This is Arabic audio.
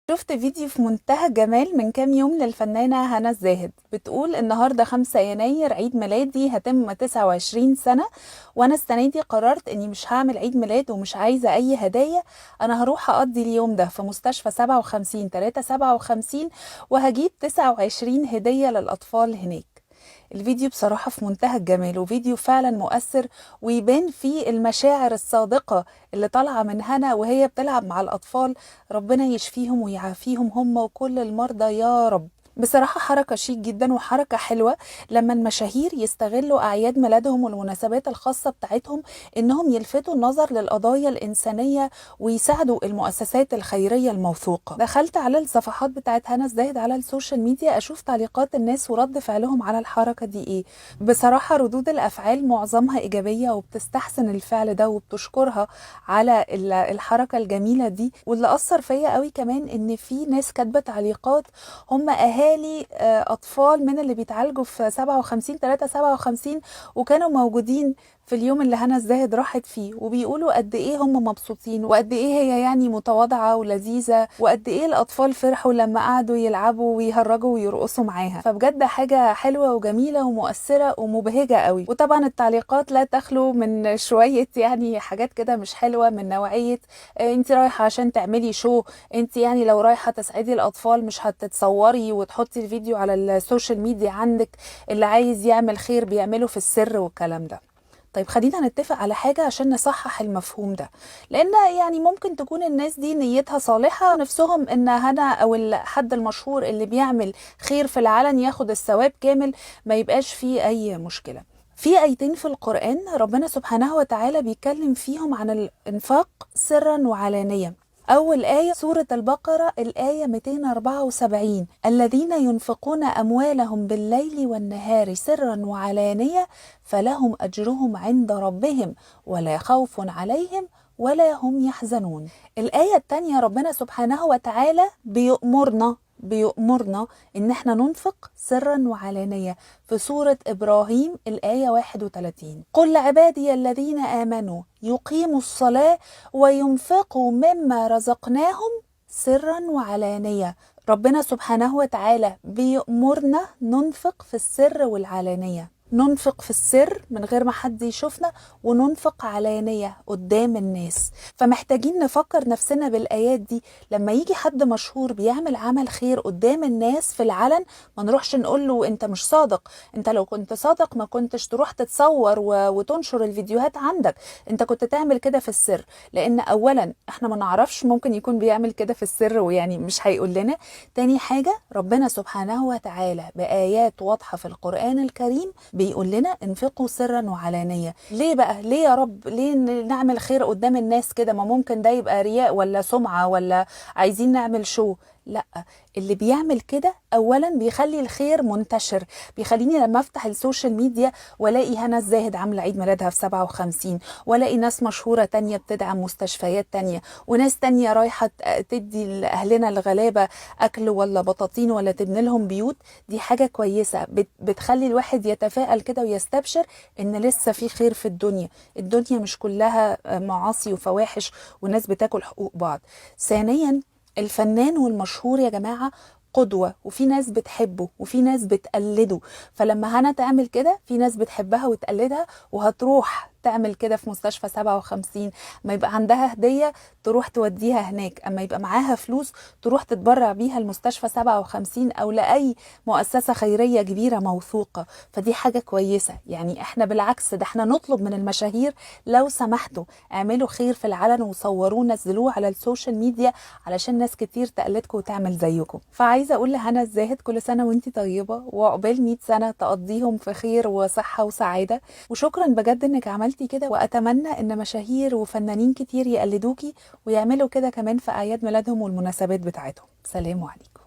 شفت فيديو في منتهى الجمال من كام يوم للفنانة هنا الزاهد، بتقول النهاردة 5 يناير عيد ميلادي هتم 29 سنة، وانا السنة دي قررت اني مش هعمل عيد ميلاد ومش عايزة اي هدايا. انا هروح اقضي اليوم ده في مستشفى 57 357 وهجيب 29 هدية للاطفال هناك. الفيديو بصراحة في منتهى الجمال وفيديو فعلا مؤثر، ويبان فيه المشاعر الصادقة اللي طالعة من هنا وهي بتلعب مع الأطفال. ربنا يشفيهم ويعافيهم هم وكل المرضى يا رب. بصراحة حركة شيك جدا وحركة حلوة لما المشاهير يستغلوا أعياد ميلادهم والمناسبات الخاصة بتاعتهم إنهم يلفتوا النظر للقضايا الإنسانية ويساعدوا المؤسسات الخيرية الموثوقة. دخلت على الصفحات بتاعت هنا الزاهد على السوشيال ميديا أشوف تعليقات الناس ورد فعلهم على الحركة دي إيه. بصراحة ردود الأفعال معظمها إيجابية وبتستحسن الفعل ده وبتشكرها على الحركة الجميلة دي. واللي أثر فيا قوي كمان إن في ناس كاتبة تعليقات هم أهالي أطفال من اللي بيتعالجوا في 57 357 وكانوا موجودين في اليوم اللي هنا الزاهد راحت فيه، وبيقولوا قد ايه هم مبسوطين وقد ايه هي يعني متواضعة ولذيذة وقد ايه الأطفال فرحوا لما قعدوا يلعبوا ويهرجوا ويرقصوا معاها. فبجد حاجة حلوة وجميلة ومؤثرة ومبهجة قوي. وطبعا التعليقات لا تخلو من شوية يعني حاجات كده مش حلوة من نوعية انت رايحة عشان تعملي شو، انت يعني لو رايحة تسعدي الأطفال مش هتتصوري وتحطي الفيديو على السوشيال ميديا عندك، اللي عايز يعمل خير بيعمله في السر والكلام ده. طيب خلينا نتفق على حاجة عشان نصحح المفهوم ده، لأن يعني ممكن تكون الناس دي نيتها صالحة نفسهم إن هنا أو الحد المشهور اللي بيعمل خير في العلن ياخد الثواب كامل، ما يبقاش فيه أي مشكلة. في آيتين في القرآن ربنا سبحانه وتعالى بيتكلم فيهم عن الإنفاق سرا وعلانية. أول آية سورة البقرة الآية 274: الذين ينفقون أموالهم بالليل والنهار سرا وعلانية فلهم أجرهم عند ربهم ولا خوف عليهم ولا هم يحزنون. الآية التانية ربنا سبحانه وتعالى بيؤمرنا ان احنا ننفق سرا وعلانية في سورة إبراهيم الآية 31: قل لعبادي الذين آمنوا يقيموا الصلاة وينفقوا مما رزقناهم سرا وعلانية. ربنا سبحانه وتعالى بيأمرنا ننفق في السر والعلانية، ننفق في السر من غير ما حد يشوفنا وننفق علانية قدام الناس. فمحتاجين نفكر نفسنا بالآيات دي لما يجي حد مشهور بيعمل عمل خير قدام الناس في العلن، ما نروحش نقول له انت مش صادق، انت لو كنت صادق ما كنتش تروح تتصور وتنشر الفيديوهات عندك، انت كنت تعمل كده في السر. لان اولا احنا ما نعرفش ممكن يكون بيعمل كده في السر ويعني مش هيقول لنا. تاني حاجة ربنا سبحانه وتعالى بآيات واضحة في القرآن الكريم بيقول لنا انفقوا سرا وعلانية. ليه بقى؟ ليه يا رب؟ ليه نعمل خير قدام الناس كده؟ ما ممكن ده يبقى رياء ولا سمعة ولا عايزين نعمل شو. لا، اللي بيعمل كده اولا بيخلي الخير منتشر، بيخليني لما افتح السوشيال ميديا والاقي هنا الزاهد عامله عيد ميلادها في 57، والاقي ناس مشهوره تانية بتدعم مستشفيات تانية، وناس تانية رايحه تدي لاهلنا الغلابه اكل ولا بطاطين ولا تبني لهم بيوت. دي حاجه كويسه بتخلي الواحد يتفائل كده ويستبشر ان لسه في خير في الدنيا. الدنيا مش كلها معاصي وفواحش وناس بتاكل حقوق بعض. ثانيا الفنان والمشهور يا جماعة قدوة، وفي ناس بتحبه وفي ناس بتقلده. فلما هنا تعمل كده في ناس بتحبها وتقلدها وهتروح تعمل كده في مستشفى 57. ما يبقى عندها هدية تروح توديها هناك، اما يبقى معاها فلوس تروح تتبرع بيها المستشفى 57 او لأي مؤسسة خيرية كبيرة موثوقة. فدي حاجة كويسة. يعني احنا بالعكس ده احنا نطلب من المشاهير لو سمحتوا اعملوا خير في العلن وصوروه نزلوه على السوشيال ميديا علشان ناس كتير تقلدكم وتعمل زيكم. فعايزة اقول لهنا الزاهد كل سنة وانتي طيبة وعقبال 100 سنة تقضيهم في خير وصحة وسعادة. وشكرا بجد انك عملتي كده، واتمنى ان مشاهير وفنانين كتير يقلدوكي ويعملوا كده كمان في اعياد ميلادهم والمناسبات بتاعتهم. سلام عليكم.